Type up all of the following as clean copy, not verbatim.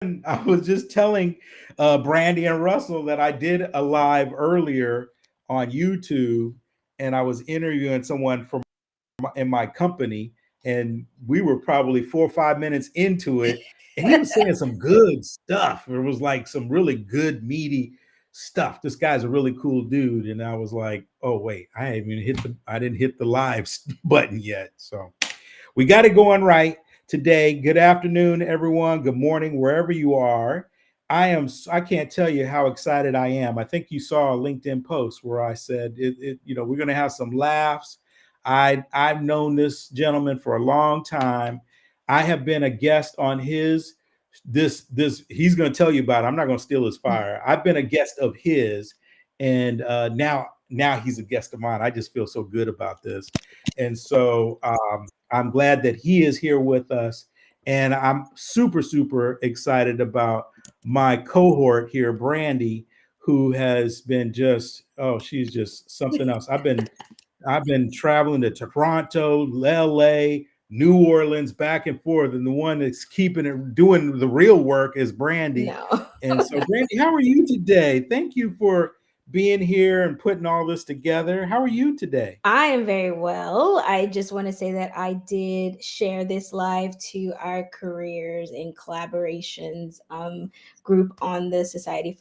I was just telling Brandy and Russell that I did a live earlier on YouTube, and I was interviewing someone from in my company, and we were probably 4 or 5 minutes into it, and he was saying some good stuff. It was like some really good meaty stuff. This guy's a really cool dude, and I was like, oh wait, I didn't hit the live button yet. So we got it going right today. Good afternoon, everyone. Good morning, wherever you are. I can't tell you how excited I am. I think you saw a LinkedIn post where I said we're going to have some laughs. I've known this gentleman for a long time. I have been a guest on his this he's going to tell you about it. I'm not going to steal his fire. I've been a guest of his, and now he's a guest of mine. I just feel so good about this. And so I'm glad that he is here with us. And I'm super, super excited about my cohort here, Brandy, who has been she's just something else. I've been traveling to Toronto, LA, New Orleans, back and forth. And the one that's doing the real work is Brandy. No. And so, Brandy, how are you today? Thank you for being here and putting all this together. How are you today? I am very well. I just want to say that I did share this live to our careers and collaborations group on the Society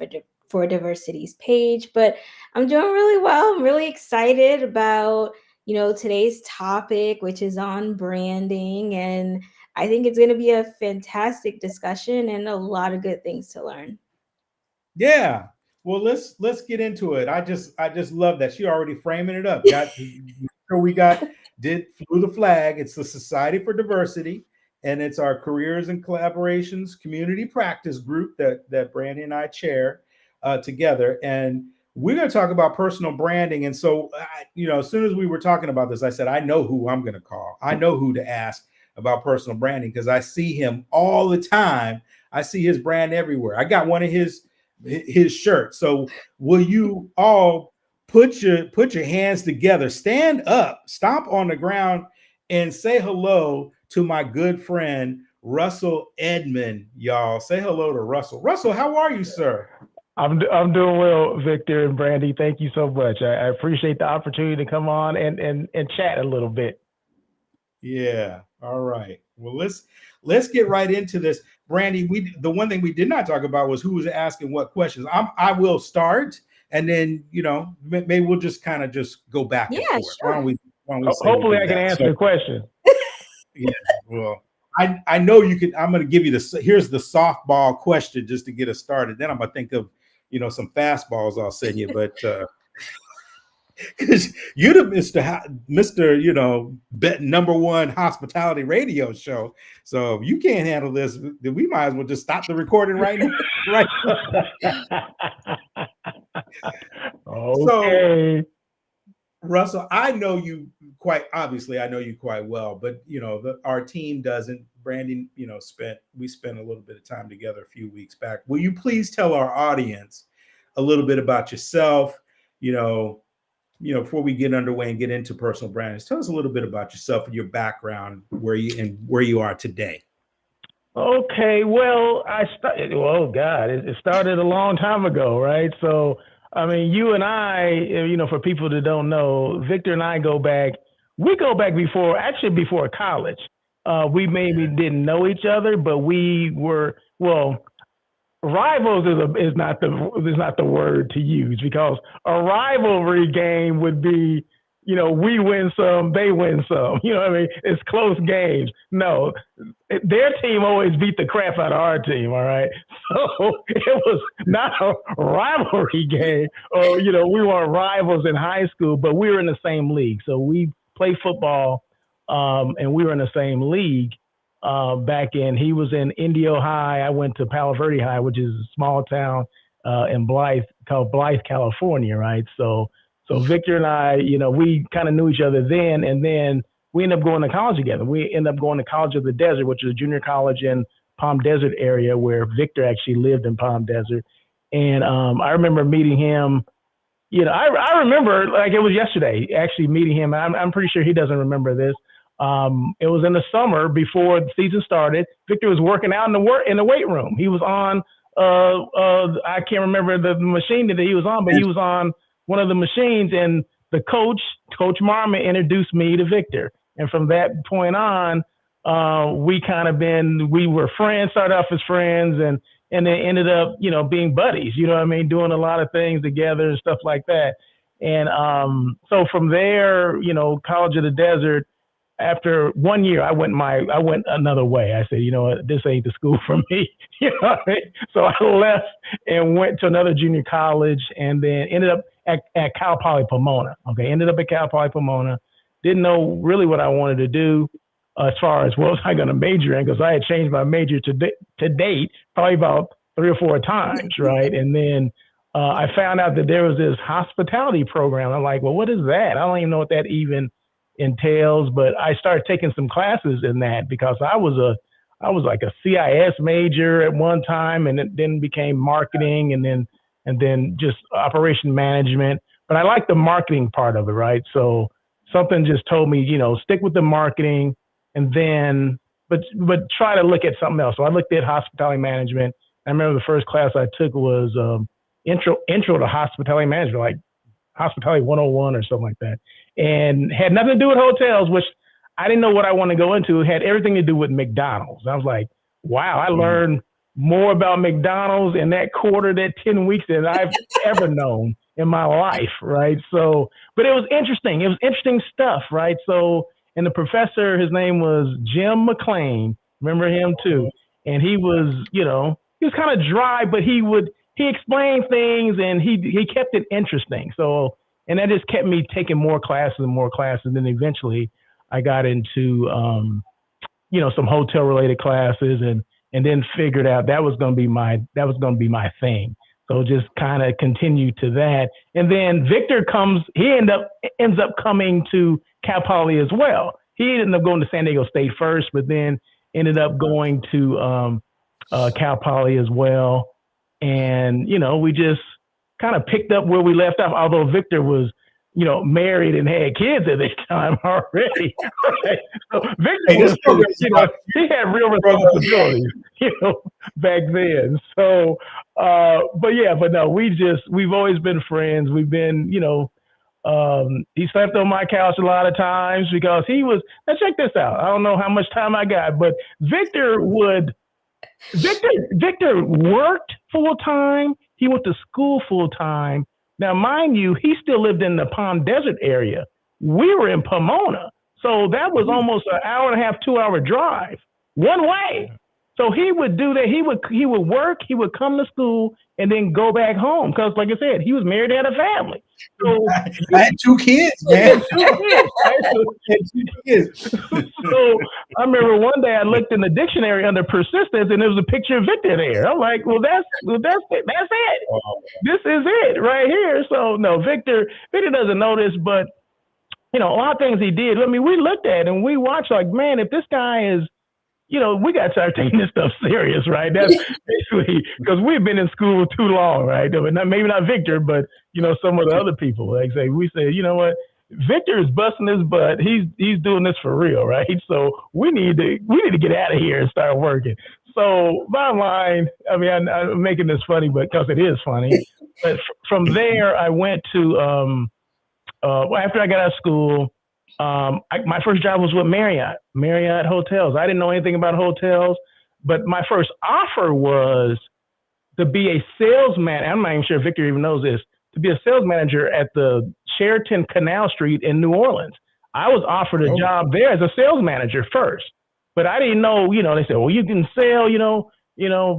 for Diversity's page. But I'm doing really well. I'm really excited about today's topic, which is on branding, and I think it's going to be a fantastic discussion and a lot of good things to learn. Yeah. Well, let's get into it. I just love that she already framing it up. Got sure we got did flew the flag. It's the Society for Diversity, and it's our careers and collaborations community practice group that Brandy and I chair together. And we're going to talk about personal branding. And so, as soon as we were talking about this, I said, I know who I'm going to call. I know who to ask about personal branding because I see him all the time. I see his brand everywhere. I got one of his shirt. So will you all put your hands together, stand up, stomp on the ground, and say hello to my good friend Russell Edmond, y'all. Say hello to Russell. Russell, how are you, sir? I'm doing well, Victor and Brandy. Thank you so much. I appreciate the opportunity to come on and chat a little bit. Yeah. All right. Well, let's get right into this. Brandy, the one thing we did not talk about was who was asking what questions. I will start, and then maybe we'll just kind of just go back and Yeah, forth. sure. Why don't we say we'll Hopefully, do I can that? answer the question. Yeah. Well, I know you can. I'm going to give you here's the softball question just to get us started. Then I'm going to think of some fastballs I'll send you, but. Because you're the Mr. Bet number one hospitality radio show. So if you can't handle this, then we might as well just stop the recording right now. Right. Okay. So, Russell, I know you quite well, but our team doesn't. Brandon, we spent a little bit of time together a few weeks back. Will you please tell our audience a little bit about yourself? Before we get underway and get into personal branding, tell us a little bit about yourself and your background, where you are today. Okay. Well, oh God, it started a long time ago, right? So, I mean, you and I, for people that don't know, Victor and I go back. We go back before college. We maybe didn't know each other, but we were rivals is not the word to use, because a rivalry game would be, we win some, they win some. You know what I mean? It's close games. No, their team always beat the crap out of our team. All right, so it was not a rivalry game. Or we weren't rivals in high school, but we were in the same league. So we played football, and we were in the same league. Back in, he was in Indio High. I went to Palo Verde High, which is a small town in called Blythe, California, right? So Victor and I, we kind of knew each other then, and then we ended up going to college together. We ended up going to College of the Desert, which is a junior college in Palm Desert area, where Victor actually lived in Palm Desert. And I remember meeting him. I remember like it was yesterday, actually meeting him. I'm pretty sure he doesn't remember this. It was in the summer before the season started. Victor was working out in the weight room. He was on I can't remember the machine that he was on, but he was on one of the machines, and the coach, Coach Marmon, introduced me to Victor. And from that point on, we were friends, started off as friends, and then ended up, being buddies, doing a lot of things together and stuff like that. And so from there, College of the Desert, after 1 year, I went another way. I said, you know what, this ain't the school for me. What I mean? So I left and went to another junior college, and then ended up at Cal Poly Pomona. Okay, ended up at Cal Poly Pomona. Didn't know really what I wanted to do as far as what was I going to major in, because I had changed my major to date probably about 3 or 4 times, right? And then I found out that there was this hospitality program. I'm like, well, what is that? I don't even know what that even entails, but I started taking some classes in that, because I was like a CIS major at one time, and it then became marketing, and then just operation management. But I like the marketing part of it, right? So something just told me, stick with the marketing, and then but try to look at something else. So I looked at hospitality management. I remember the first class I took was intro to hospitality management, like hospitality 101 or something like that, and had nothing to do with hotels, which I didn't know what I wanted to go into. It had everything to do with McDonald's. I was like, wow, I learned more about McDonald's in that quarter, that 10 weeks, than I've ever known in my life, right? So, but it was interesting. It was interesting stuff, right? So, and the professor, his name was Jim McLean. Remember him too? And he was, he was kind of dry, but he explained things, and he kept it interesting. So, and that just kept me taking more classes and more classes. And then eventually I got into, some hotel related classes, and then figured out that was going to be my thing. So just kind of continued to that. And then Victor ends up coming to Cal Poly as well. He ended up going to San Diego State first, but then ended up going to Cal Poly as well. And, we just kind of picked up where we left off, although Victor was, married and had kids at this time already. Right? So Victor was, he had real responsibilities, back then. So, but no, we've always been friends. We've been, he slept on my couch a lot of times because now check this out. I don't know how much time I got, but Victor worked full time. He went to school full time. Now, mind you, he still lived in the Palm Desert area. We were in Pomona. So that was almost an hour and a half, 2-hour drive one way. So he would do that. He would work, he would come to school, and then go back home. Because like I said, he was married and had a family. So I had 2 kids, man. Two kids. So I remember one day I looked in the dictionary under persistence, and there was a picture of Victor there. I'm like, well, that's it. This is it right here. So no, Victor doesn't know this, but a lot of things he did. I mean, we looked at it and we watched, like, man, if this guy is, we got to start taking this stuff serious, right? That's basically because we've been in school too long, right? Maybe not Victor, but, some of the other people. Like we say, you know what? Victor is busting his butt. He's doing this for real, right? So we need to get out of here and start working. So bottom line, I mean, I'm making this funny, but because it is funny. But from there, I went to after I got out of school. My first job was with Marriott Hotels. I didn't know anything about hotels, but my first offer was to be a salesman. I'm not even sure if Victor even knows this. To be a sales manager at the Sheraton Canal Street in New Orleans. I was offered a job there as a sales manager first, but I didn't know. They said, well, you can sell,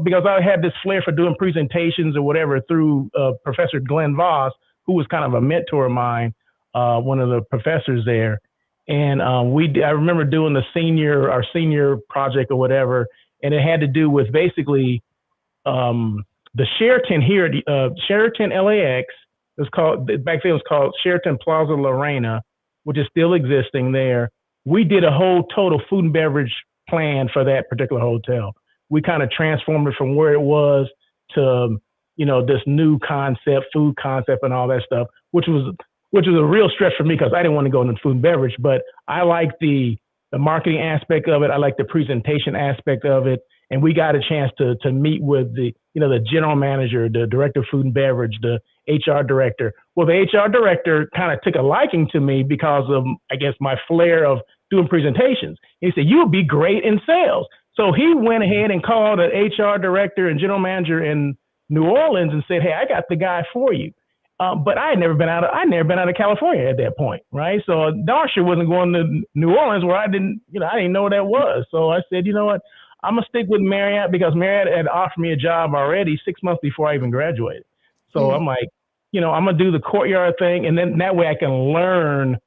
because I had this flair for doing presentations or whatever through Professor Glenn Voss, who was kind of a mentor of mine, one of the professors there. And I remember doing our senior project or whatever, and it had to do with basically the Sheraton here, Sheraton LAX. Back then it was called Sheraton Plaza Lorena, which is still existing there. We did a whole total food and beverage plan for that particular hotel. We kind of transformed it from where it was to, this new concept, food concept and all that stuff, which was a real stretch for me because I didn't want to go into food and beverage, but I like the the marketing aspect of it. I like the presentation aspect of it. And we got a chance to meet with the general manager, the director of food and beverage, the HR director. Well, the HR director kind of took a liking to me because of, I guess, my flair of doing presentations. He said, you would be great in sales. So he went ahead and called an HR director and general manager in New Orleans and said, hey, I got the guy for you. But I had never been out of California at that point, right? So darn sure wasn't going to New Orleans where I didn't know what that was. So I said, you know what, I'm gonna stick with Marriott because Marriott had offered me a job already 6 months before I even graduated. So I'm like, I'm gonna do the Courtyard thing, and then that way I can learn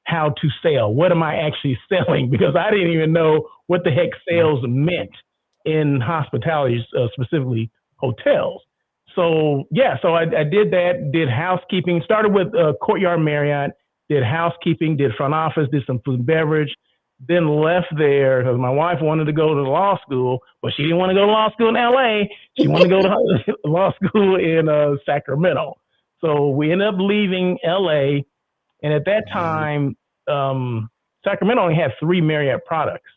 how to sell. What am I actually selling? Because I didn't even know what the heck sales meant in hospitality, specifically hotels. So I did that, did housekeeping, started with Courtyard Marriott, did housekeeping, did front office, did some food and beverage, then left there because my wife wanted to go to law school, but she didn't want to go to law school in LA. She wanted to go to law school in Sacramento. So we ended up leaving LA. And at that time, Sacramento only had 3 Marriott products.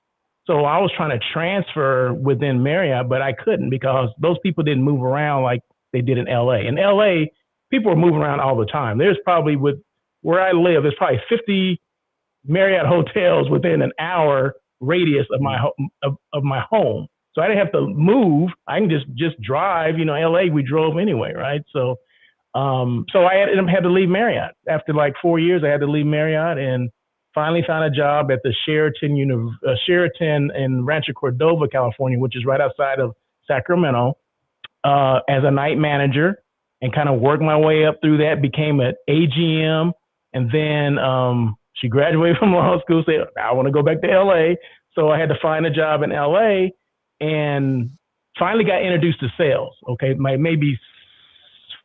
So I was trying to transfer within Marriott, but I couldn't because those people didn't move around like they did in LA. In LA, people are moving around all the time. There's probably, with where I live, there's probably 50 Marriott hotels within an hour radius of my home. So I didn't have to move. I can just drive. LA, we drove anyway, right? So I had to leave Marriott. After like 4 years, I had to leave Marriott and finally found a job at the Sheraton in Rancho Cordova, California, which is right outside of Sacramento, as a night manager, and kind of worked my way up through that, became an AGM. And then she graduated from law school, said, I want to go back to LA. So I had to find a job in LA and finally got introduced to sales. Okay, maybe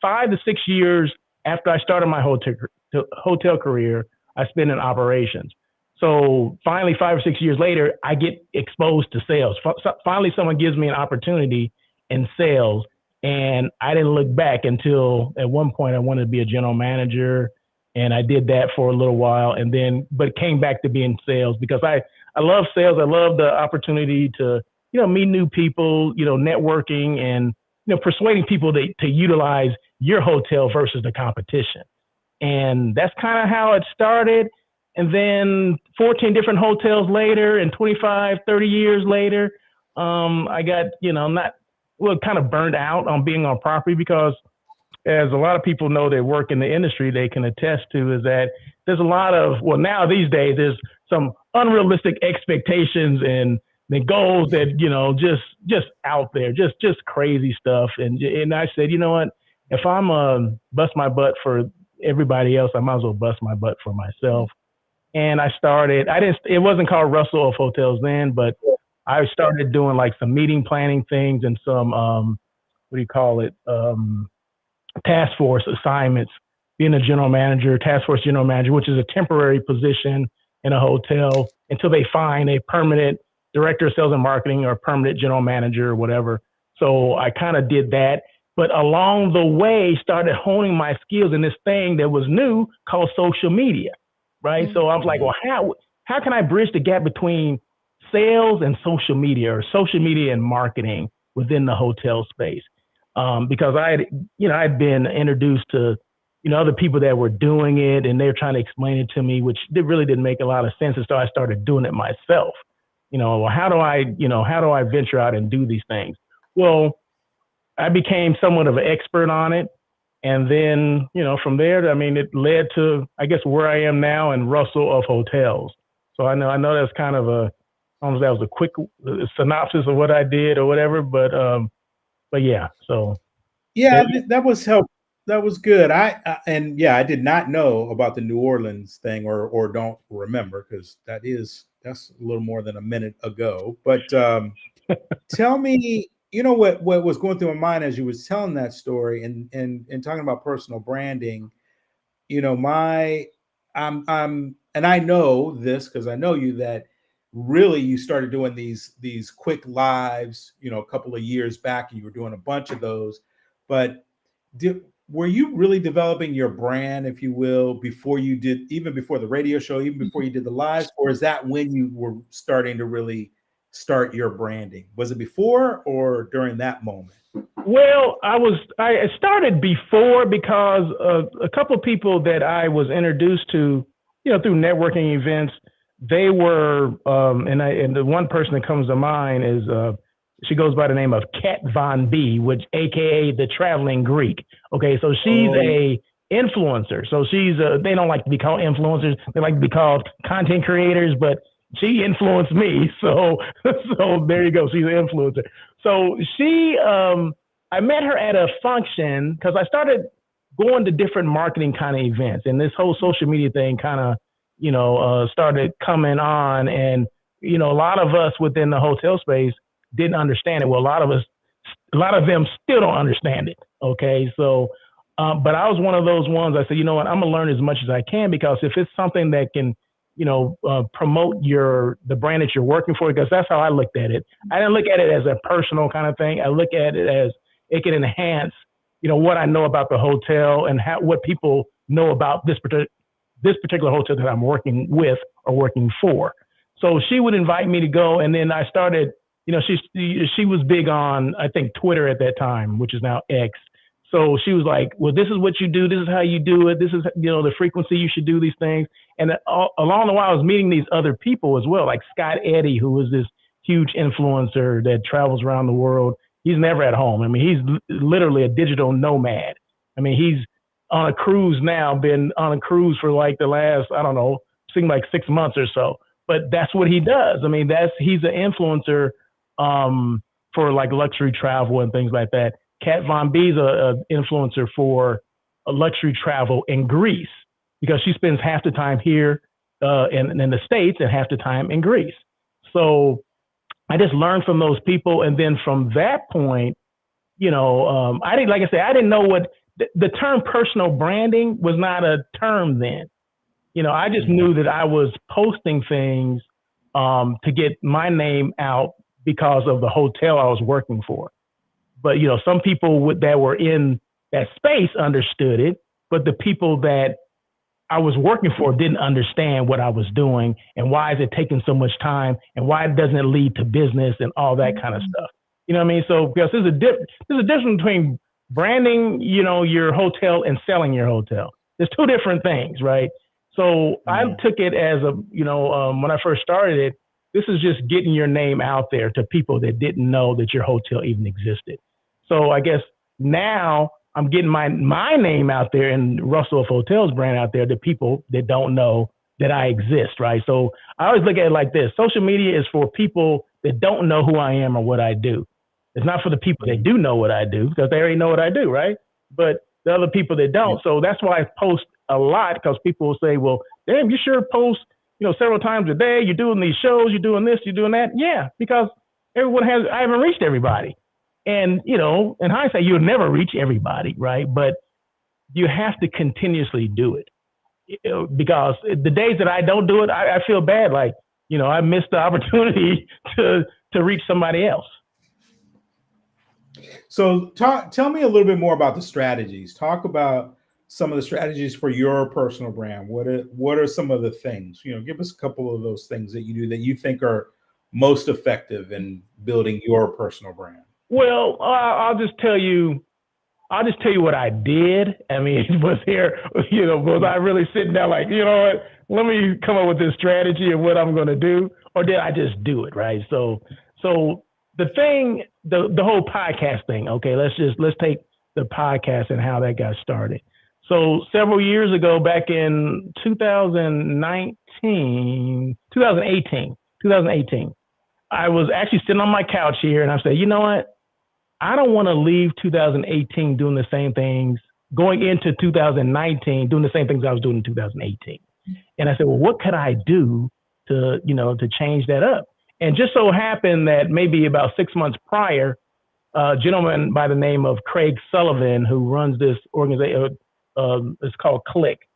5 to 6 years after I started my hotel career, I spent in operations. So finally, 5 or 6 years later, I get exposed to sales. Finally, someone gives me an opportunity in sales, and I didn't look back until at one point I wanted to be a general manager, and I did that for a little while, and then but came back to being sales because I love sales. I love the opportunity to meet new people, networking, and persuading people to utilize your hotel versus the competition. And that's kind of how it started. And then 14 different hotels later and 25, 30 years later, I got, kind of burned out on being on property because, as a lot of people know that work in the industry, they can attest to, is that there's a lot of, now these days, there's some unrealistic expectations and the goals that, just out there, just crazy stuff. And I said, you know what, if I'm bust my butt for everybody else, I might as well bust my butt for myself. And it wasn't called Russell of Hotels then, but I started doing like some meeting planning things and some, task force assignments, being a task force general manager, which is a temporary position in a hotel until they find a permanent director of sales and marketing or permanent general manager or whatever. So I kind of did that, but along the way started honing my skills in this thing that was new called social media, right? Mm-hmm. So I was like, well, how can I bridge the gap between sales and social media, or social media and marketing within the hotel space? Because I'd been introduced to, other people that were doing it, and they're trying to explain it to me, which really didn't make a lot of sense. And so I started doing it myself. How do I venture out and do these things? Well, I became somewhat of an expert on it. And then, from there, it led to, I guess, where I am now in Russell of Hotels. So I know that's kind of almost that was a quick synopsis of what I did or whatever, but yeah, so. Yeah, that was helpful. That was good. I did not know about the New Orleans thing, or don't remember, because that's a little more than a minute ago. But tell me, what was going through my mind as you was telling that story and talking about personal branding. And I know this because I know you, that really you started doing these quick lives, a couple of years back, and you were doing a bunch of those. But were you really developing your brand, if you will, before you did, even before the radio show, even before you did the lives, or is that when you were starting to really start your branding? Was it before or during that moment? Well, I started before because a couple of people that I was introduced to, through networking events, they were, and the one person that comes to mind is, she goes by the name of Kat Von B, which AKA the Traveling Greek. Okay, so she's a influencer. So they don't like to be called influencers. They like to be called content creators, but she influenced me. So there you go. She's an influencer. So I met her at a function because I started going to different marketing kind of events, and this whole social media thing kind of, started coming on. And, a lot of us within the hotel space didn't understand it. Well, a lot of them still don't understand it. Okay. So, but I was one of those ones. I said, you know what, I'm gonna learn as much as I can, because if it's something that can, promote the brand that you're working for, because that's how I looked at it. I didn't look at it as a personal kind of thing. I look at it as it can enhance, what I know about the hotel and what people know about this particular hotel that I'm working with or working for. So she would invite me to go, and then I started, she was big on, I think, Twitter at that time, which is now X. So she was like, well, this is what you do. This is how you do it. This is, the frequency you should do these things. And along the while, I was meeting these other people as well, like Scott Eddy, who was this huge influencer that travels around the world. He's never at home. I mean, he's literally a digital nomad. I mean, he's on a cruise now, been on a cruise for like the last, I don't know, seemed like 6 months or so. But that's what he does. I mean, he's an influencer for like luxury travel and things like that. Kat Von B's an influencer for a luxury travel in Greece, because she spends half the time here in the States and half the time in Greece. So I just learned from those people. And then from that point, I didn't know what the term personal branding was. Not a term then. I just knew that I was posting things to get my name out because of the hotel I was working for. But, some people that were in that space understood it, but the people that I was working for didn't understand what I was doing and why is it taking so much time and why doesn't it lead to business and all that kind of stuff. You know what I mean? So because there's a difference between branding, your hotel and selling your hotel. There's two different things, right? So I took it as when I first started it, this is just getting your name out there to people that didn't know that your hotel even existed. So I guess now I'm getting my name out there and Russell of Hotels brand out there to people that don't know that I exist, right? So I always look at it like this. Social media is for people that don't know who I am or what I do. It's not for the people that do know what I do, because they already know what I do, right? But the other people that don't. Yeah. So that's why I post a lot, because people will say, well, damn, you sure post, several times a day. You're doing these shows, you're doing this, you're doing that. Yeah, because I haven't reached everybody. And, in hindsight, you'll never reach everybody, right? But you have to continuously do it, because the days that I don't do it, I feel bad. Like, I missed the opportunity to reach somebody else. So tell me a little bit more about the strategies. Talk about some of the strategies for your personal brand. What are some of the things? Give us a couple of those things that you do that you think are most effective in building your personal brand. Well, I'll just tell you what I did. I mean, it was here, was I really sitting down like, what, let me come up with this strategy of what I'm going to do, or did I just do it, right? So the thing, the whole podcast thing, okay, let's take the podcast and how that got started. So several years ago, back in 2018, I was actually sitting on my couch here and I said, you know what? I don't want to leave 2018 doing the same things, going into 2019, doing the same things I was doing in 2018. And I said, well, what could I do to change that up? And just so happened that maybe about 6 months prior, a gentleman by the name of Craig Sullivan, who runs this organization, it's called CLIck.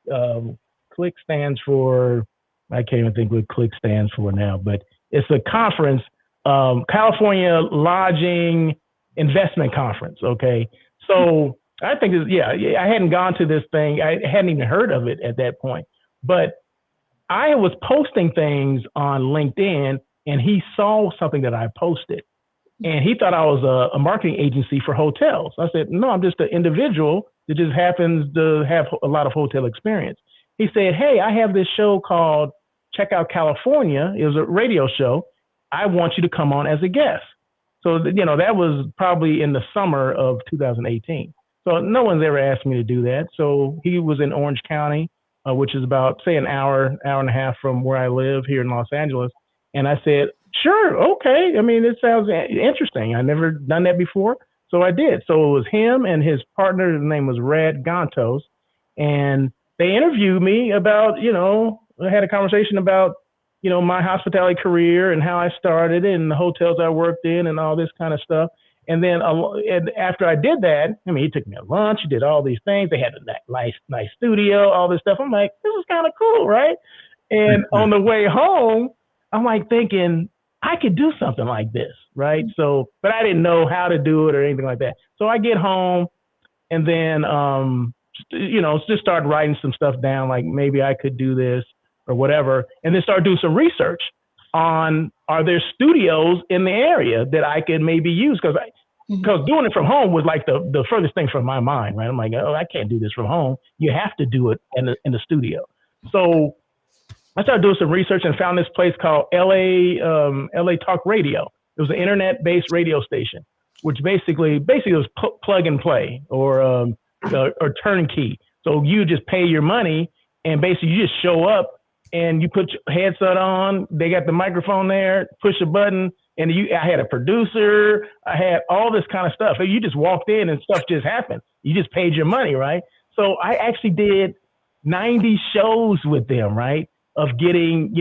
CLIck stands for, I can't even think what CLIck stands for now, but it's a conference, California Lodging Investment Conference. Okay. So I think I hadn't gone to this thing. I hadn't even heard of it at that point. But I was posting things on LinkedIn, and he saw something that I posted, and he thought I was a marketing agency for hotels. I said, no, I'm just an individual that just happens to have a lot of hotel experience. He said, hey, I have this show called Check Out California. It was a radio show. I want you to come on as a guest. So, that was probably in the summer of 2018. So no one's ever asked me to do that. So he was in Orange County, which is about, say, an hour and a half from where I live here in Los Angeles. And I said, sure, okay. I mean, it sounds interesting. I never done that before. So I did. So it was him and his partner. His name was Red Gantos. And they interviewed me about, I had a conversation about, my hospitality career and how I started and the hotels I worked in and all this kind of stuff. And then and after I did that, he took me to lunch. He did all these things. They had a nice studio, all this stuff. I'm like, this is kind of cool, right? And on the way home, I'm like thinking, I could do something like this, right? So, but I didn't know how to do it or anything like that. So I get home and then, just start writing some stuff down, like maybe I could do this or whatever. And then start doing some research on, are there studios in the area that I could maybe use? Because doing it from home was like the furthest thing from my mind, right? I'm like, oh, I can't do this from home. You have to do it in the studio. So I started doing some research and found this place called LA Talk Radio. It was an internet-based radio station, which basically was plug and play or turnkey. So you just pay your money and basically you just show up and you put your headset on. They got the microphone there, push a button, and I had a producer. I had all this kind of stuff. So you just walked in and stuff just happened. You just paid your money, right? So I actually did 90 shows with them, right? Of getting,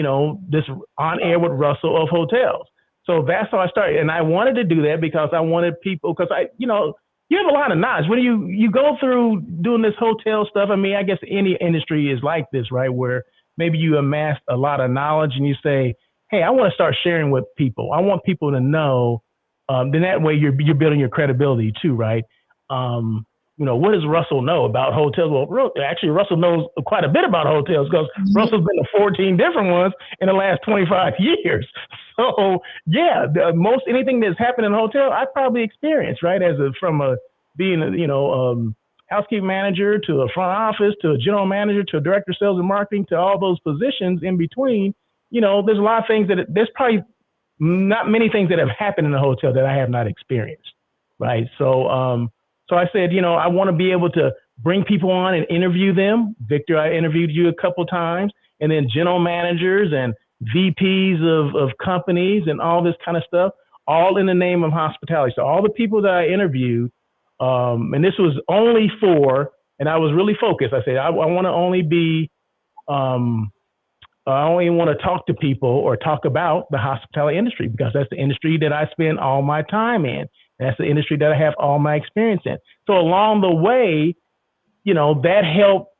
this on air with Russell of hotels. So that's how I started. And I wanted to do that because I wanted people, because you have a lot of knowledge. When you go through doing this hotel stuff, I guess any industry is like this, right? Where maybe you amassed a lot of knowledge and you say, hey, I want to start sharing with people. I want people to know. Then that way you're building your credibility too, right? What does Russell know about hotels? Well, actually, Russell knows quite a bit about hotels because Russell's been to 14 different ones in the last 25 years. So, yeah, most anything that's happened in a hotel, I probably experienced, right? Being a housekeeping manager to a front office to a general manager to a director of sales and marketing to all those positions in between. There's a lot of things there's probably not many things that have happened in a hotel that I have not experienced, right? So, so I said, I want to be able to bring people on and interview them. Victor, I interviewed you a couple times, and then general managers and VPs of companies and all this kind of stuff, all in the name of hospitality. So all the people that I interviewed, and this was only and I was really focused. I said, I want to only be, I only want to talk to people or talk about the hospitality industry because that's the industry that I spend all my time in. That's the industry that I have all my experience in. So along the way, that helped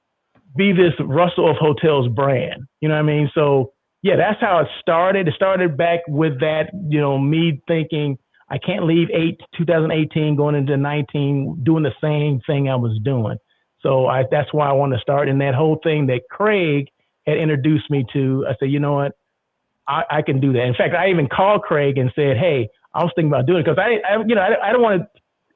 be this Russell of Hotels brand. You know what I mean? So yeah, that's how it started. It started back with that, me thinking I can't leave 2018 going into 19 doing the same thing I was doing. So that's why I wanted to start. And that whole thing that Craig had introduced me to, I said, you know what, I can do that. In fact, I even called Craig and said, hey, I was thinking about doing it because I don't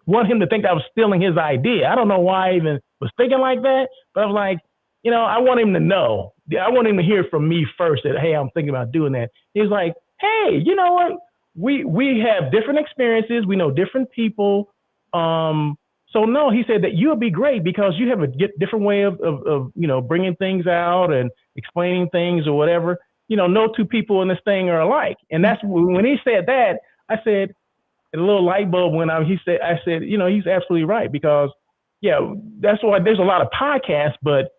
want him to think I was stealing his idea. I don't know why I even was thinking like that, but I was like, I want him to know. I want him to hear from me first that, hey, I'm thinking about doing that. He's like, hey, you know what? We have different experiences. We know different people. So no, he said that you'll be great because you have a different way of bringing things out and explaining things or whatever. No two people in this thing are alike. And that's when he said that, I said, a little light bulb went out. I said, he's absolutely right because, yeah, that's why there's a lot of podcasts, but,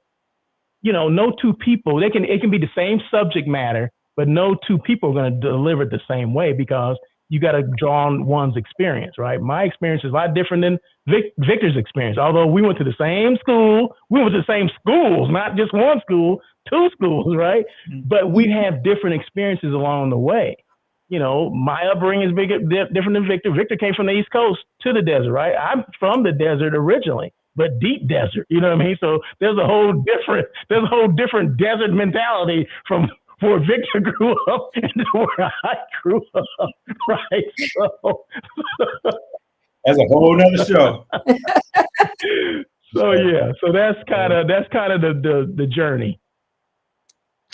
no two people, it can be the same subject matter, but no two people are going to deliver it the same way because you got to draw on one's experience, right? My experience is a lot different than Victor's experience. Although we went to the same school, we went to the same schools, not just one school, two schools, right? But we have different experiences along the way. My upbringing is different than Victor. Victor came from the East Coast to the desert, right? I'm from the desert originally. but deep desert. You know what I mean? So there's a whole different desert mentality from where Victor grew up and to where I grew up, right? So, That's a whole nother show. so yeah, so that's kind of the journey.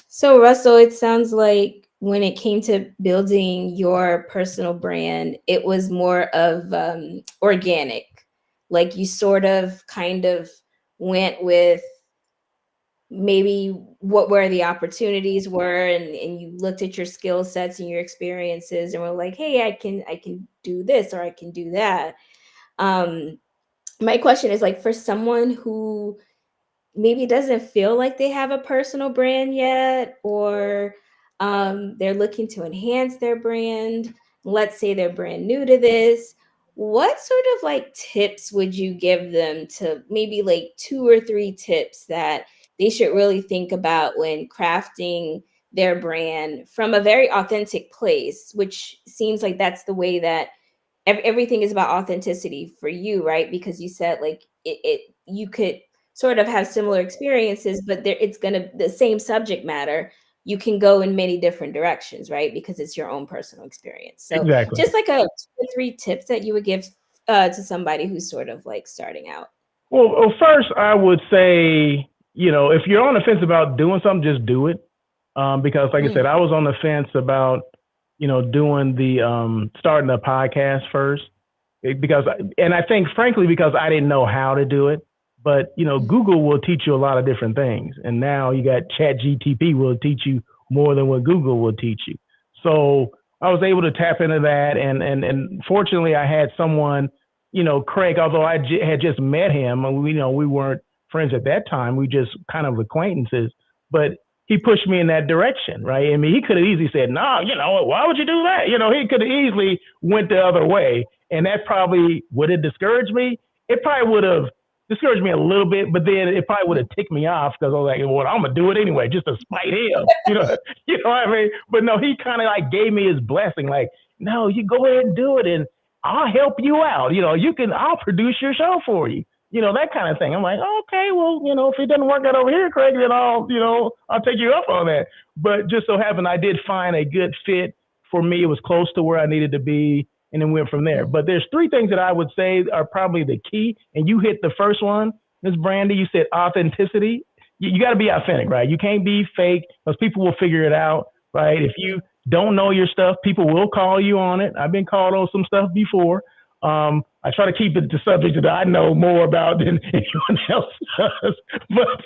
So, Russell, it sounds like when it came to building your personal brand, it was more of organic. Like you sort of kind of went with maybe what where the opportunities were, and you looked at your skill sets and your experiences and were like, hey, I can do this or I can do that. Um, my question is like for someone who maybe doesn't feel like they have a personal brand yet, or they're looking to enhance their brand. Let's say they're brand new to this. What sort of like tips would you give them, to maybe like 2 or 3 tips that they should really think about when crafting their brand from a very authentic place, which seems like that's the way that everything is about authenticity for you, right? Because you said like it you could sort of have similar experiences, but there it's gonna the same subject matter. You can go in many different directions, right? Because it's your own personal experience. So Exactly. just like a 2 or 3 tips that you would give to somebody who's sort of like starting out. Well, first I would say, if you're on the fence about doing something, just do it. Because like I Mm, said, I was on the fence about, doing starting a podcast first. And I think frankly, because I didn't know how to do it, but mhm, Google will teach you a lot of different things. And now you got Chat GTP will teach you more than what Google will teach you. So I was able to tap into that. And fortunately I had someone, Craig, although had just met him, and we weren't friends at that time. We just kind of acquaintances, but he pushed me in that direction, right? I mean, he could have easily said, "No, why would you do that?" He could have easily went the other way, and that probably would have discouraged me. It probably would have discouraged me a little bit, but then it probably would have ticked me off because I was like, "Well, I'm gonna do it anyway, just to spite him," you know what I mean? But no, he kind of like gave me his blessing, like, "No, you go ahead and do it, and I'll help you out. I'll produce your show for you." That kind of thing. I'm like, okay, well, if it doesn't work out over here, Craig, then I'll take you up on that. But just so happened, I did find a good fit for me. It was close to where I needed to be, and then went from there. mhm. But there's 3 things that I would say are probably the key. And you hit the first one, Ms. Brandy. You said authenticity. You got to be authentic, right? You can't be fake because people will figure it out, right? If you don't know your stuff, people will call you on it. I've been called on some stuff before. I try to keep it to subjects that I know more about than anyone else does. But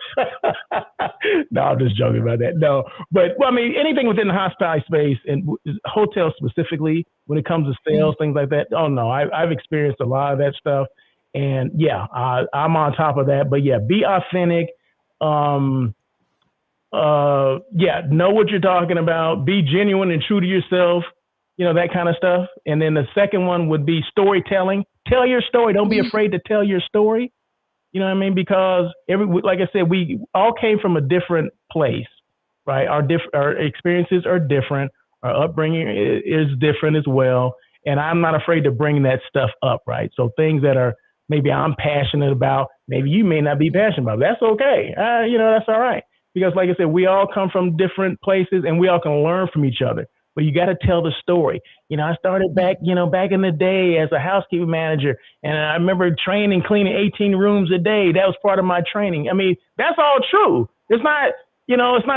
no, I'm just joking about that. No, but well, I mean, anything within the hospitality space and hotels specifically, when it comes to sales, things like that. Oh no, I've experienced a lot of that stuff, and yeah, I'm on top of that. But yeah, be authentic. Um, yeah, know what you're talking about, be genuine and true to yourself, that kind of stuff. And then the second one would be storytelling. Tell your story. Don't be Mm, afraid to tell your story. You know what I mean? Because like I said, we all came from a different place, right? Our experiences are different. Our upbringing is different as well. And I'm not afraid to bring that stuff up, right? So things that are maybe I'm passionate about, maybe you may not be passionate about. That's okay. That's all right. Because like I said, we all come from different places and we all can learn from each other. But you got to tell the story. I started back in the day as a housekeeping manager, and I remember training, cleaning 18 rooms a day. That was part of my training. I mean, that's all true. It's not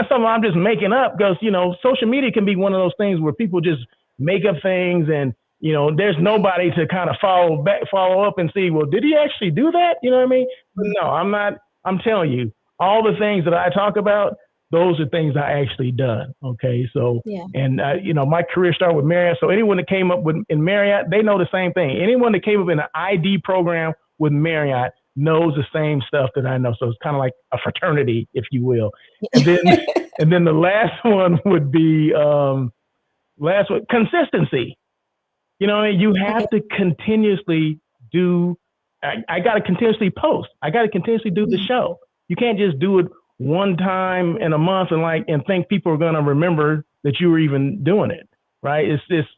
something I'm just making up because, social media can be one of those things where people just make up things and, there's nobody to kind of follow up and see, well, did he actually do that? You know what I mean? But no, I'm not. I'm telling you, all the things that I talk about, those are things I actually done. Okay. So, yeah. and, my career started with Marriott. So anyone that came up in Marriott, they know the same thing. Anyone that came up in an ID program with Marriott knows the same stuff that I know. So it's kind of like a fraternity, if you will. And then, and then the last one would be, consistency. You Okay. have to continuously do, I got to continuously post. I got to continuously do the Mhm. show. You can't just do it one time in a month and think people are going to remember that you were even doing it. Right. It's just,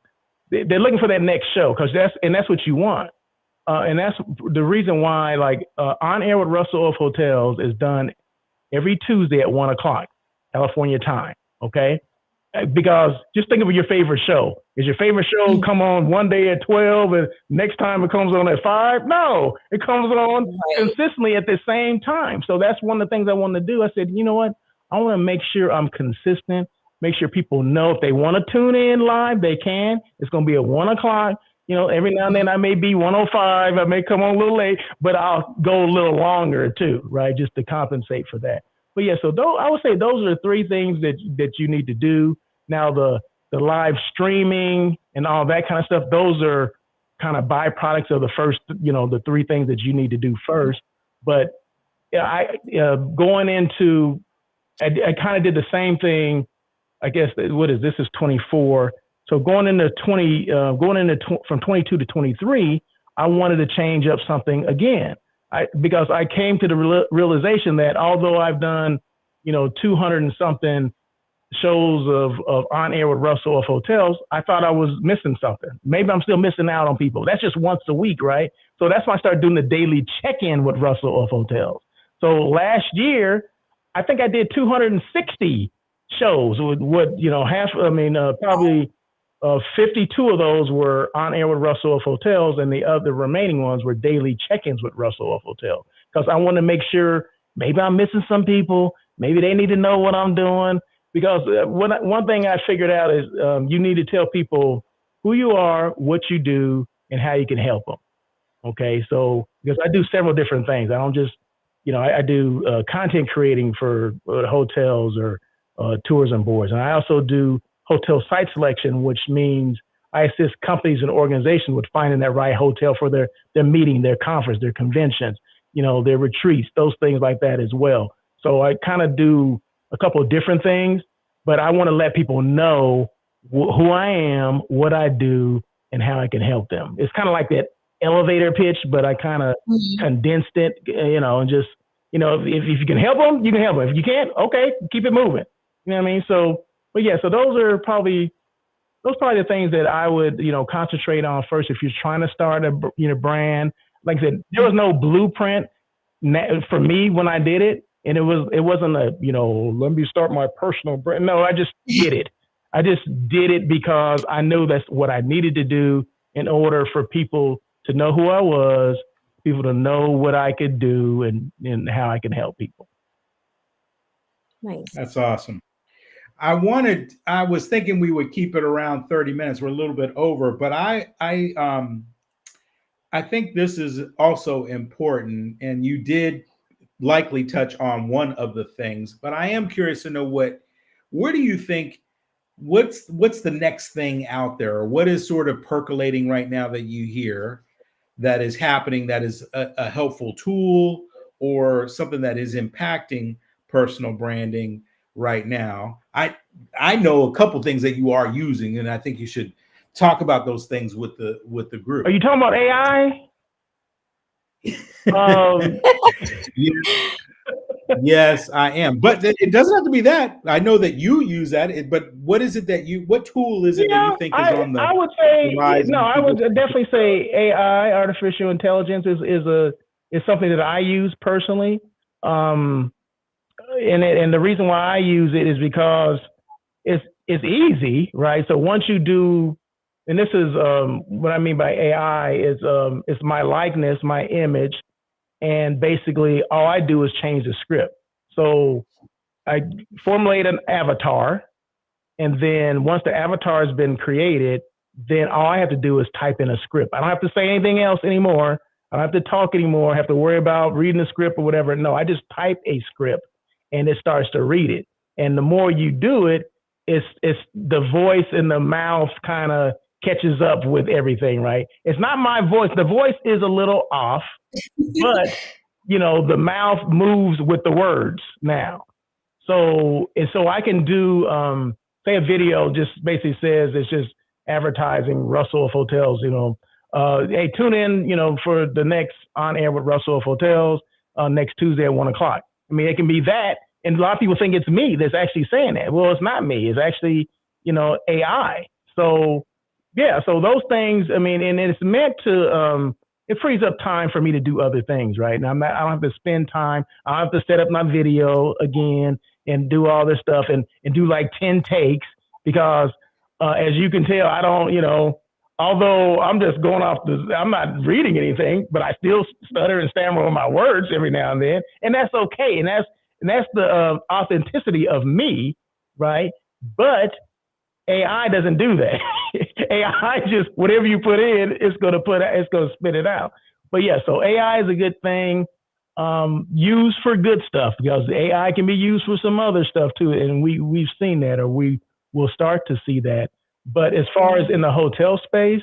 they're looking for that next show that's what you want. and that's the reason why, like, On Air with Russell of Hotels is done every Tuesday at 1 o'clock, California time. Okay. Because just think of your favorite show. Is your favorite show come on one day at 12 and next time it comes on at 5? No, it comes on consistently at the same time. So that's one of the things I wanted to do. I said, you know what? I want to make sure I'm consistent, make sure people know if they want to tune in live, they can. It's going to be at 1 o'clock. You know, every now and then I may be 1:05. I may come on a little late, but I'll go a little longer too, right? Just to compensate for that. But yeah, so I would say those are the three things that you need to do. Now the live streaming and all that kind of stuff, those are kind of byproducts of the first, you know, the three things that you need to do first. But yeah, going into, I kind of did the same thing. I guess this is 24. So going into from 22 to 23, I wanted to change up something again. Because I came to the realization that although I've done, you know, 200 and something shows of On Air with Russell of Hotels, I thought I was missing something. Maybe I'm still missing out on people. That's just once a week, right? So that's why I started doing the daily check-in with Russell of Hotels. So last year, I think I did 260 shows with what, you know, probably 52 of those were On Air with Russell of Hotels, and the other remaining ones were daily check-ins with Russell of Hotels. Because I want to make sure maybe I'm missing some people. Maybe they need to know what I'm doing. Because one thing I figured out is you need to tell people who you are, what you do, and how you can help them. Okay, so because I do several different things. I don't just, you know, I do content creating for hotels or tours and boards. And I also do hotel site selection, which means I assist companies and organizations with finding that right hotel for their meeting, their conference, their conventions, you know, their retreats, those things like that as well. So I kind of do a couple of different things, but I want to let people know who I am, what I do, and how I can help them. It's kind of like that elevator pitch, but I kind of condensed it, you know, and just, you know, if you can help them, you can help them. If you can't, okay, keep it moving. You know what I mean? So, but yeah, so those are probably the things that I would, you know, concentrate on first. If you're trying to start a, you know, brand, like I said, there was no blueprint for me when I did it. And it wasn't a, you know, let me start my personal brand. No, I just did it. I just did it because I knew that's what I needed to do in order for people to know who I was, people to know what I could do and how I can help people. Nice. That's awesome. I was thinking we would keep it around 30 minutes. We're a little bit over, but I think this is also important, and you did likely touch on one of the things, but I am curious to know where do you think, what's the next thing out there, or what is sort of percolating right now that you hear that is happening that is a helpful tool or something that is impacting personal branding right now? I know a couple things that you are using, and I think you should talk about those things with the group. Are you talking about AI? Yes, I am. But it doesn't have to be that. I know that you use that. But what is it what tool is it that you think is on the I would say, rise? No, I would definitely say AI, artificial intelligence, is something that I use personally. And the reason why I use it is because it's easy, right? So once you do, and this is what I mean by AI is it's my likeness, my image, and basically all I do is change the script. So I formulate an avatar, and then once the avatar has been created, then all I have to do is type in a script. I don't have to say anything else anymore. I don't have to talk anymore. I have to worry about reading the script or whatever. No, I just type a script and it starts to read it. And the more you do it, it's the voice and the mouth kind of catches up with everything, right? It's not my voice. The voice is a little off, but you know, the mouth moves with the words now. So I can do, say a video just basically says it's just advertising Russell of Hotels, you know, hey, tune in, you know, for the next On Air with Russell of Hotels next Tuesday at 1 o'clock. I mean, it can be that. And a lot of people think it's me that's actually saying that. Well, it's not me. It's actually, you know, AI. So, yeah, so those things, I mean, and it's meant to it frees up time for me to do other things, right? And I don't have to spend time. I don't have to set up my video again and do all this stuff and do like 10 takes because, as you can tell, I don't, although I'm just going off I'm not reading anything, but I still stutter and stammer on my words every now and then. And that's okay. And that's the authenticity of me, right? But AI doesn't do that. AI just whatever you put in, it's gonna spit it out. But yeah, so AI is a good thing, used for good stuff because the AI can be used for some other stuff too, and we've seen that, or we will start to see that. But as far as in the hotel space,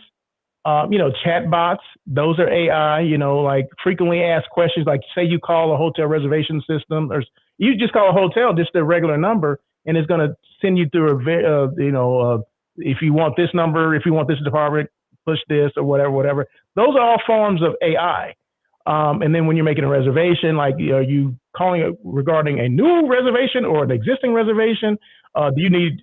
chat bots, those are AI. Like frequently asked questions, like say you call a hotel reservation system, or you just call a hotel just a regular number, and it's going to send you through if you want this number, if you want this department, push this or whatever. Those are all forms of AI. And then when you're making a reservation, like are you calling regarding a new reservation or an existing reservation? Do you need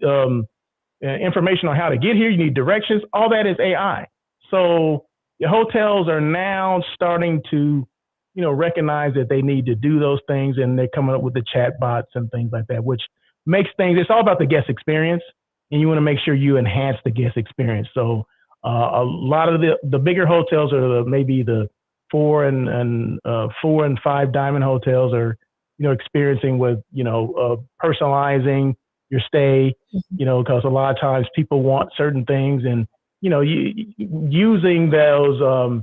information on how to get here? You need directions. All that is AI. So the hotels are now starting to, recognize that they need to do those things, and they're coming up with the chat bots and things like that, which makes things. It's all about the guest experience, and you want to make sure you enhance the guest experience. So a lot of the bigger hotels are maybe the 4 and 5 diamond hotels are, experiencing with, personalizing your stay, because a lot of times people want certain things, and using those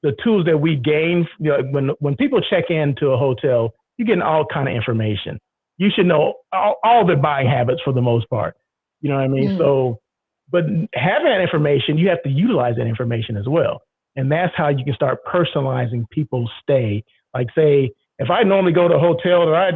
the tools that we gain. When people check into a hotel, you're getting all kind of information. You should know all their buying habits for the most part. You know what I mean? So, but having that information, you have to utilize that information as well. And that's how you can start personalizing people's stay. Like say, if I normally go to a hotel or I,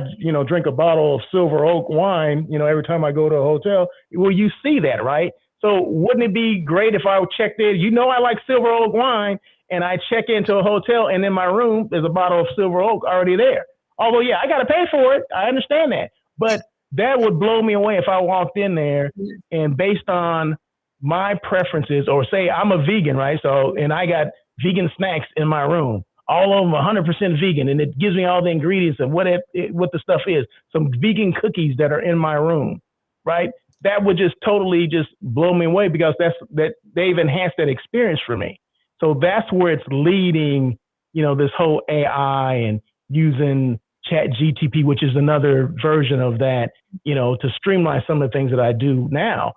drink a bottle of Silver Oak wine, every time I go to a hotel, well, you see that, right? So wouldn't it be great if I checked in, I like Silver Oak wine, and I check into a hotel and in my room, there's a bottle of Silver Oak already there. Although, yeah, I got to pay for it. I understand that. But that would blow me away if I walked in there and based on my preferences, or say I'm a vegan, right? So, and I got vegan snacks in my room, all of them 100% vegan, and it gives me all the ingredients of what the stuff is. Some vegan cookies that are in my room, right? That would just totally just blow me away because that they've enhanced that experience for me. So that's where it's leading, this whole AI and using Chat GTP, which is another version of that, to streamline some of the things that I do now.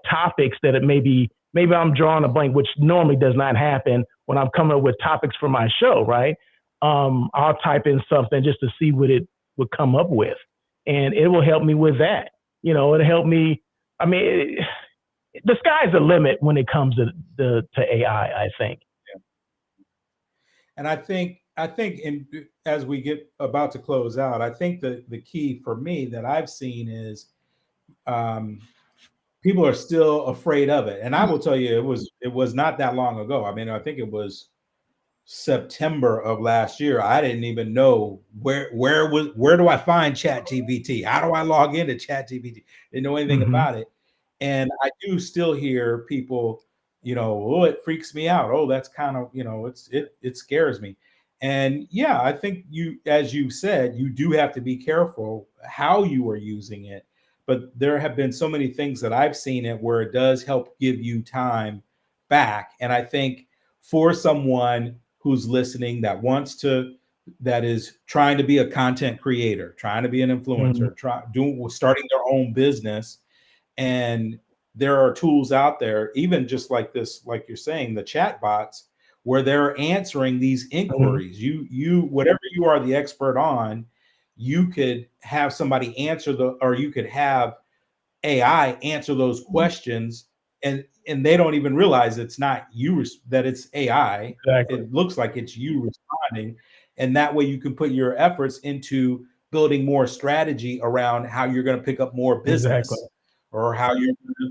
Topics that it maybe I'm drawing a blank, which normally does not happen when I'm coming up with topics for my show, right? I'll type in something just to see what it would come up with, and it will help me with that. It'll help me. I mean, the sky's the limit when it comes to AI, I think. Yeah. And I think as we get about to close out, I think the key for me that I've seen is people are still afraid of it. And I will tell you, it was not that long ago. I mean, I think it was September of last year. I didn't even know where do I find ChatGPT? How do I log into ChatGPT? Didn't know anything about it. And I do still hear people, oh, it freaks me out. Oh, that's kind of, it scares me. And yeah, I think as you said, you do have to be careful how you are using it. But there have been so many things that I've seen it where it does help give you time back. And I think for someone who's listening that is trying to be a content creator, trying to be an influencer, starting their own business, and there are tools out there, even just like this, like you're saying, the chat bots, where they're answering these inquiries. You whatever you are the expert on, you could have somebody or you could have AI answer those questions, and they don't even realize it's not you, that it's AI. Exactly. It looks like it's you responding, and that way you can put your efforts into building more strategy around how you're going to pick up more business, or how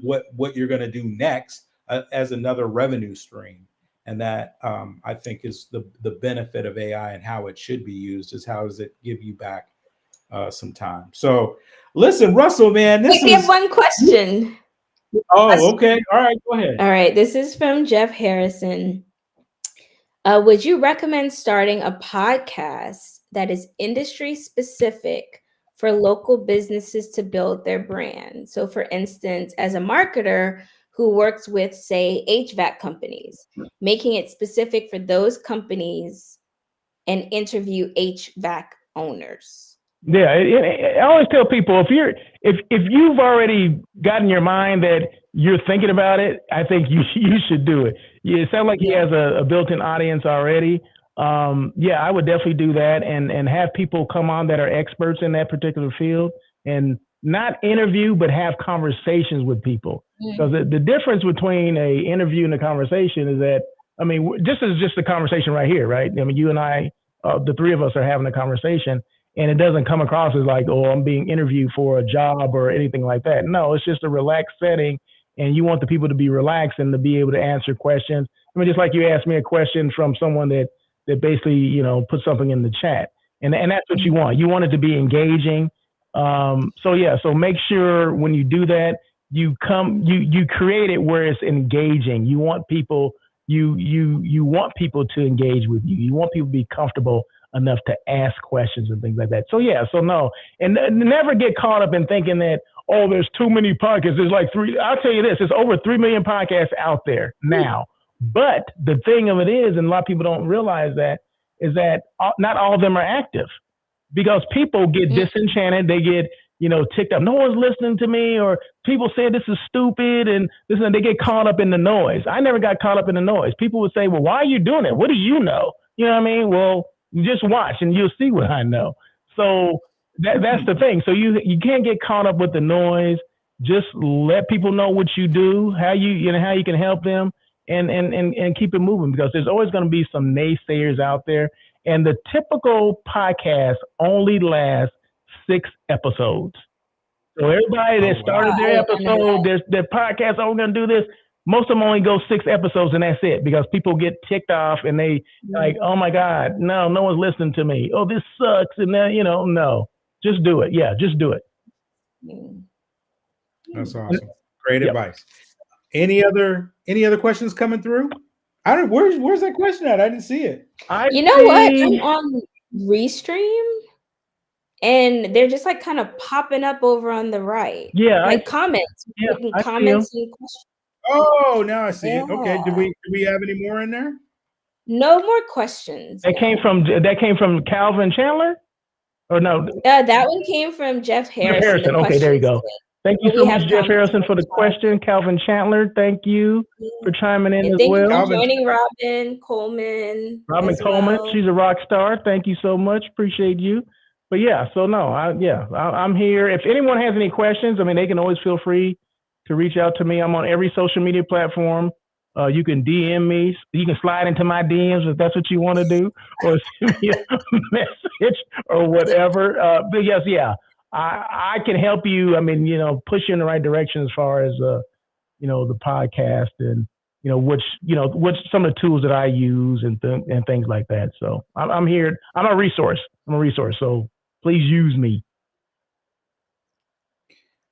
what you're going to do next as another revenue stream. And that I think is the benefit of AI and how it should be used, is how does it give you back some time. So listen, Russell, man, we have one question. Oh, okay. All right, go ahead. All right, this is from Jeff Harrison. Would you recommend starting a podcast that is industry specific for local businesses to build their brand? So, for instance, as a marketer who works with, say, HVAC companies, making it specific for those companies and interview HVAC owners. Yeah, I always tell people if you've already gotten your mind that you're thinking about it, I think you should do it. Yeah, it sounds like he has a built-in audience already. Yeah, I would definitely do that and have people come on that are experts in that particular field and not interview, but have conversations with people. Because the difference between a interview and a conversation is that, I mean, this is just a conversation right here, right? I mean, you and I, the three of us are having a conversation. And it doesn't come across as like, oh, I'm being interviewed for a job or anything like that. No, it's just a relaxed setting, and you want the people to be relaxed and to be able to answer questions. I mean, just like you asked me a question from someone that basically, you know, put something in the chat, and that's what you want. You want it to be engaging. So make sure when you do that, you create it where it's engaging. You want people, you want people to engage with you. You want people to be comfortable enough to ask questions and things like that. So no, and never get caught up in thinking that, oh, there's too many podcasts. There's like I'll tell you this, there's over 3 million podcasts out there now. But the thing of it is, and a lot of people don't realize that, is that not all of them are active because people get disenchanted. They get, ticked up. No one's listening to me, or people say this is stupid and this, and they get caught up in the noise. I never got caught up in the noise. People would say, well, why are you doing it? What do you know? You know what I mean? Well, just watch and you'll see what I know. So that's the thing. So you can't get caught up with the noise. Just let people know what you do, how you can help them, and keep it moving, because there's always going to be some naysayers out there. And the typical podcast only lasts 6 episodes. So everybody that started their episode, their podcast, oh, we're going to do this. Most of them only go 6 episodes and that's it, because people get ticked off and they like, oh my God, no one's listening to me. Oh, this sucks. And then, no, just do it. Yeah, just do it. That's awesome. Great advice. Any other questions coming through? I don't. Where's that question at? I didn't see it. You know what? I'm on Restream, and they're just like kind of popping up over on the right. Yeah, like comments. Yeah, comments and questions. Oh, now I see it. Okay. Do we have any more in there? No more questions. That came from Calvin Chandler, or no? That one came from Jeff Harrison. Okay, there you go. Thank you so much, Jeff Harrison, for the question. Calvin Chandler, thank you for chiming in as well. Thank you for joining Robin Coleman. She's a rock star. Thank you so much. Appreciate you. But yeah, so no, I'm here. If anyone has any questions, I mean, they can always feel free to reach out to me. I'm on every social media platform. You can DM me. You can slide into my DMs if that's what you want to do, or send me a message or whatever. But yes, I can help you. I mean, push you in the right direction as far as the podcast and which some of the tools that I use and things like that. So I'm here. I'm a resource. So please use me.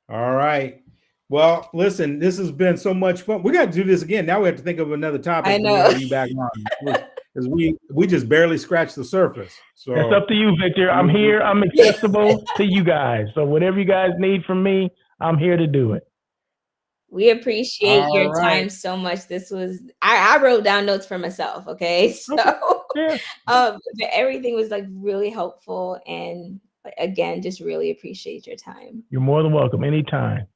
All right. Well, listen, this has been so much fun. We got to do this again. Now we have to think of another topic. I know. To be back on, because we just barely scratched the surface. So it's up to you, Victor. I'm here. I'm accessible to you guys. So whatever you guys need from me, I'm here to do it. We appreciate your time so much. This was I wrote down notes for myself. Okay, so everything was like really helpful, and again, just really appreciate your time. You're more than welcome. Anytime.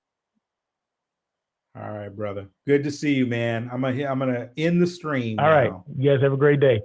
All right, brother. Good to see you, man. I'm gonna end the stream. All right. You guys have a great day.